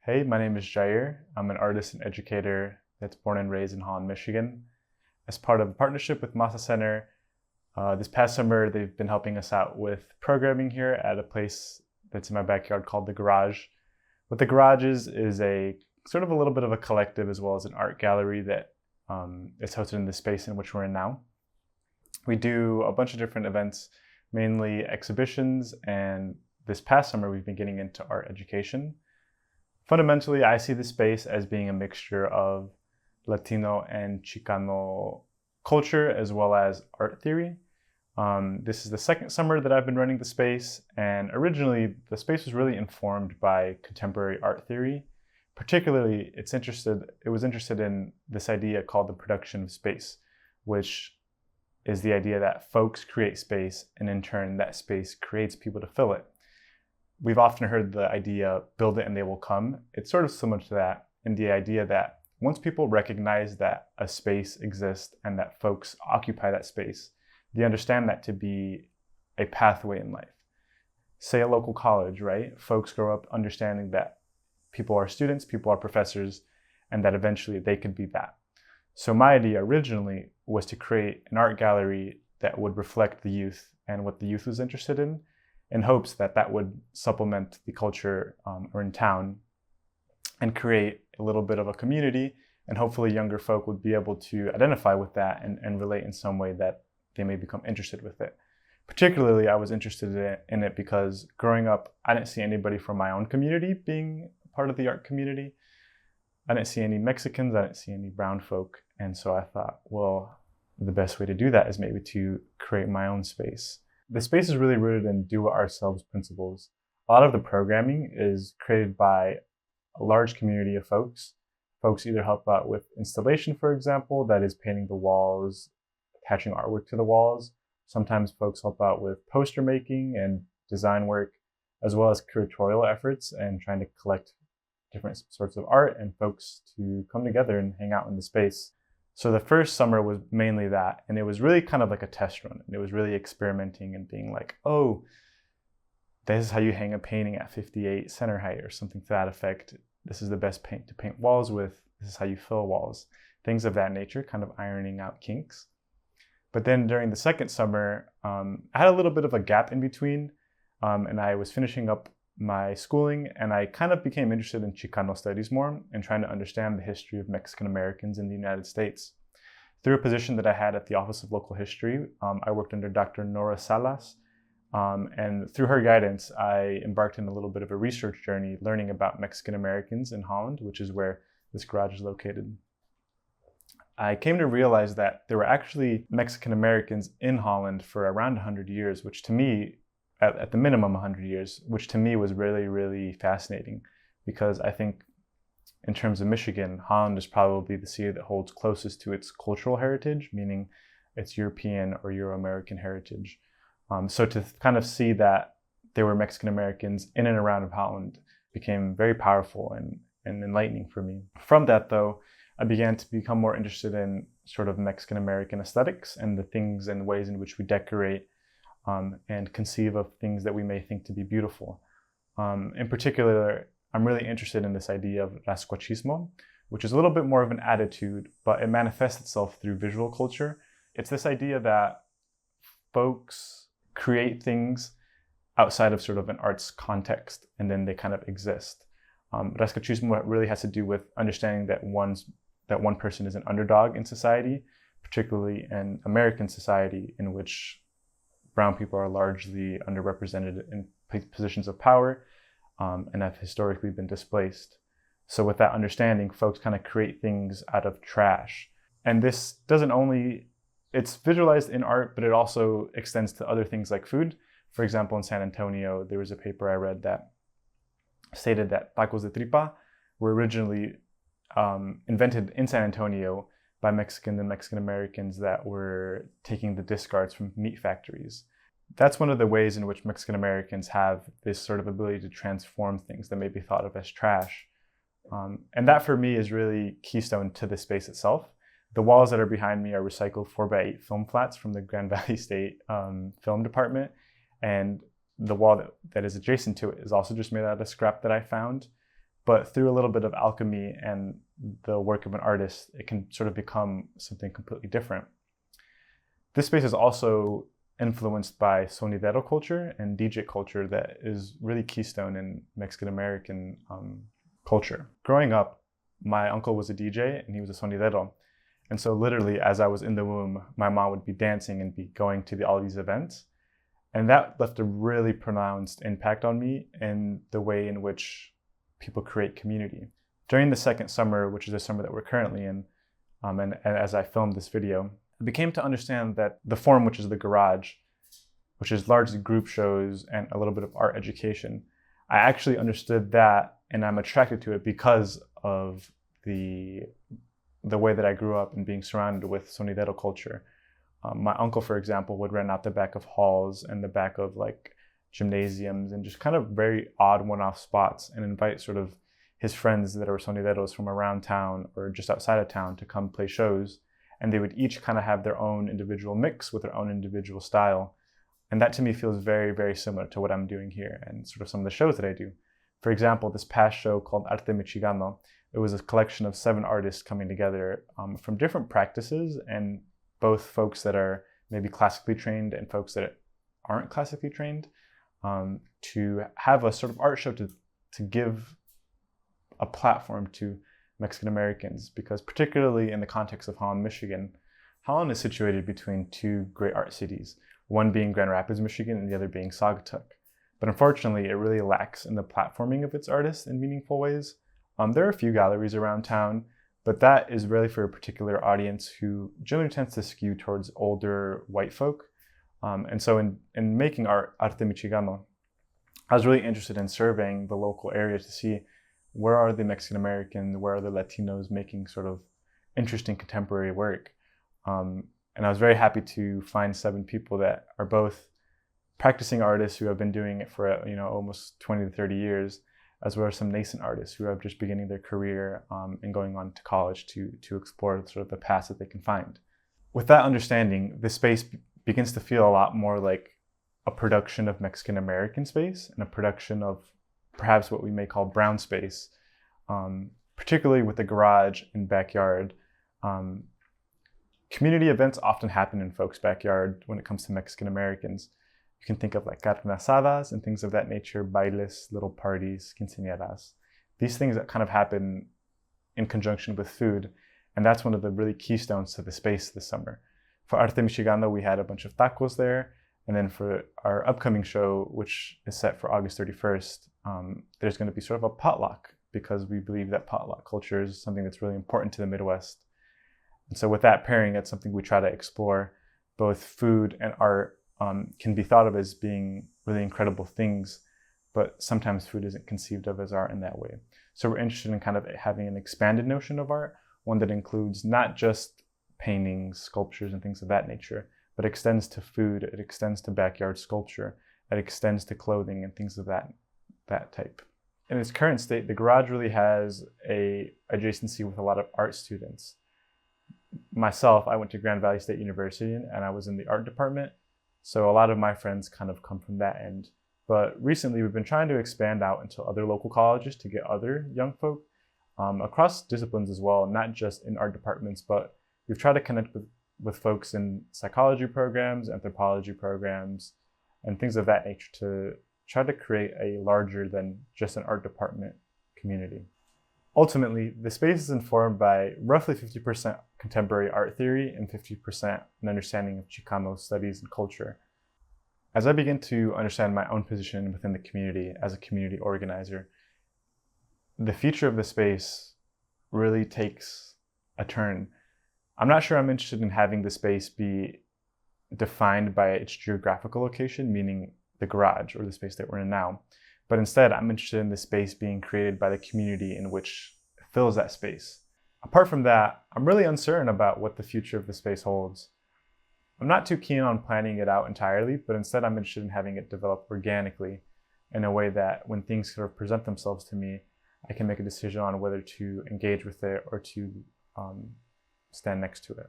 Hey, my name is Jair. I'm an artist and educator that's born and raised in Holland, Michigan. As part of a partnership with Masa Center, this past summer they've been helping us out with programming here at a place that's in my backyard called The Garage. What The Garage is a sort of a little bit of a collective as well as an art gallery that is hosted in the space in which we're in now. We do a bunch of different events, mainly exhibitions, and this past summer we've been getting into art education. Fundamentally, I see the space as being a mixture of Latino and Chicano culture as well as art theory. This is the second summer that I've been running the space, and originally the space was really informed by contemporary art theory. Particularly, it was interested in this idea called the production of space, which is the idea that folks create space, and in turn that space creates people to fill it. We've often heard the idea, build it and they will come. It's sort of similar to that in the idea that once people recognize that a space exists and that folks occupy that space, they understand that to be a pathway in life. Say a local college, right? Folks grow up understanding that people are students, people are professors, and that eventually they could be that. So my idea originally was to create an art gallery that would reflect the youth and what the youth was interested in hopes that that would supplement the culture in town and create a little bit of a community, and hopefully younger folk would be able to identify with that and relate in some way that they may become interested with it. Particularly, I was interested in it because growing up, I didn't see anybody from my own community being part of the art community. I didn't see any Mexicans, I didn't see any brown folk, and so I thought, well, the best way to do that is maybe to create my own space. The space is really rooted in do-it-ourselves principles. A lot of the programming is created by a large community of folks. Folks either help out with installation, for example, that is painting the walls, attaching artwork to the walls. Sometimes folks help out with poster making and design work, as well as curatorial efforts and trying to collect different sorts of art and folks to come together and hang out in the space. So the first summer was mainly that, and it was really kind of like a test run. And it was really experimenting and being like, oh, this is how you hang a painting at 58 center height or something to that effect. This is the best paint to paint walls with. This is how you fill walls. Things of that nature, kind of ironing out kinks. But then during the second summer, I had a little bit of a gap in between, and I was finishing up my schooling, and I kind of became interested in Chicano studies more and trying to understand the history of Mexican Americans in the United States. Through a position that I had at the Office of Local History, I worked under Dr. Nora Salas, and through her guidance, I embarked in a little bit of a research journey learning about Mexican Americans in Holland, which is where this garage is located. I came to realize that there were actually Mexican Americans in Holland for around 100 years, which to me, at the minimum 100 years, which to me was really, really fascinating, because I think in terms of Michigan, Holland is probably the city that holds closest to its cultural heritage, meaning its European or Euro-American heritage. So to kind of see that there were Mexican Americans in and around of Holland became very powerful and enlightening for me. From that though, I began to become more interested in sort of Mexican American aesthetics and the things and ways in which we decorate and conceive of things that we may think to be beautiful. In particular, I'm really interested in this idea of rascuachismo, which is a little bit more of an attitude, but it manifests itself through visual culture. It's this idea that folks create things outside of sort of an arts context, and then they kind of exist. Rascuachismo really has to do with understanding that one person is an underdog in society, particularly in American society, in which brown people are largely underrepresented in positions of power and have historically been displaced. So with that understanding, folks kind of create things out of trash. And this it's visualized in art, but it also extends to other things like food. For example, in San Antonio, there was a paper I read that stated that tacos de tripa were originally invented in San Antonio by Mexicans and Mexican Americans that were taking the discards from meat factories. That's one of the ways in which Mexican Americans have this sort of ability to transform things that may be thought of as trash. And that for me is really keystone to the space itself. The walls that are behind me are recycled 4x8 film flats from the Grand Valley State Film Department. And the wall that is adjacent to it is also just made out of scrap that I found. but through a little bit of alchemy and the work of an artist, it can sort of become something completely different. This space is also influenced by sonidero culture and DJ culture that is really keystone in Mexican American culture. Growing up, my uncle was a DJ and he was a sonidero. And so literally as I was in the womb, my mom would be dancing and be going to all these events. And that left a really pronounced impact on me in the way in which people create community. During the second summer, which is the summer that we're currently in, and as I filmed this video, I became to understand that the form, which is the garage, which is largely group shows and a little bit of art education, I actually understood that and I'm attracted to it because of the way that I grew up and being surrounded with sonidero culture. My uncle, for example, would rent out the back of halls and the back of like gymnasiums and just kind of very odd one-off spots and invite sort of his friends that are sonideros from around town or just outside of town to come play shows. And they would each kind of have their own individual mix with their own individual style. And that to me feels very, very similar to what I'm doing here and sort of some of the shows that I do. For example, this past show called Arte Michigano, it was a collection of 7 artists coming together from different practices, and both folks that are maybe classically trained and folks that aren't classically trained, to have a sort of art show to give a platform to Mexican Americans, because particularly in the context of Holland, Michigan, Holland is situated between 2 great art cities, one being Grand Rapids, Michigan, and the other being Saugatuck. But unfortunately, it really lacks in the platforming of its artists in meaningful ways. There are a few galleries around town, but that is really for a particular audience who generally tends to skew towards older white folk. And so in making Arte Michigano, I was really interested in surveying the local area to see where are the Mexican Americans, where are the Latinos making sort of interesting contemporary work. And I was very happy to find 7 people that are both practicing artists who have been doing it for almost 20 to 30 years, as well as some nascent artists who are just beginning their career and going on to college to explore sort of the paths that they can find. With that understanding, the space begins to feel a lot more like a production of Mexican American space and a production of perhaps what we may call brown space, particularly with the garage and backyard. Community events often happen in folks' backyard when it comes to Mexican Americans. You can think of like carne asadas and things of that nature, bailes, little parties, quinceañeras. These things that kind of happen in conjunction with food, and that's one of the really keystones to the space this summer. For Arte Michigano, we had a bunch of tacos there, and then for our upcoming show, which is set for August 31st, there's going to be sort of a potluck, because we believe that potluck culture is something that's really important to the Midwest. And so with that pairing, that's something we try to explore. Both food and art can be thought of as being really incredible things, but sometimes food isn't conceived of as art in that way. So we're interested in kind of having an expanded notion of art, one that includes not just paintings, sculptures, and things of that nature, but extends to food, it extends to backyard sculpture, it extends to clothing and things of that type. In its current state, the garage really has a adjacency with a lot of art students. Myself, I went to Grand Valley State University and I was in the art department, so a lot of my friends kind of come from that end. But recently we've been trying to expand out into other local colleges to get other young folk across disciplines as well, not just in art departments, but we've tried to connect with folks in psychology programs, anthropology programs, and things of that nature to try to create a larger than just an art department community. Ultimately, the space is informed by roughly 50% contemporary art theory and 50% an understanding of Chicano studies and culture. As I begin to understand my own position within the community as a community organizer, the future of the space really takes a turn. I'm not sure I'm interested in having the space be defined by its geographical location, meaning the garage or the space that we're in now. But instead, I'm interested in the space being created by the community in which fills that space. Apart from that, I'm really uncertain about what the future of the space holds. I'm not too keen on planning it out entirely, but instead I'm interested in having it develop organically in a way that when things sort of present themselves to me, I can make a decision on whether to engage with it or to stand next to it.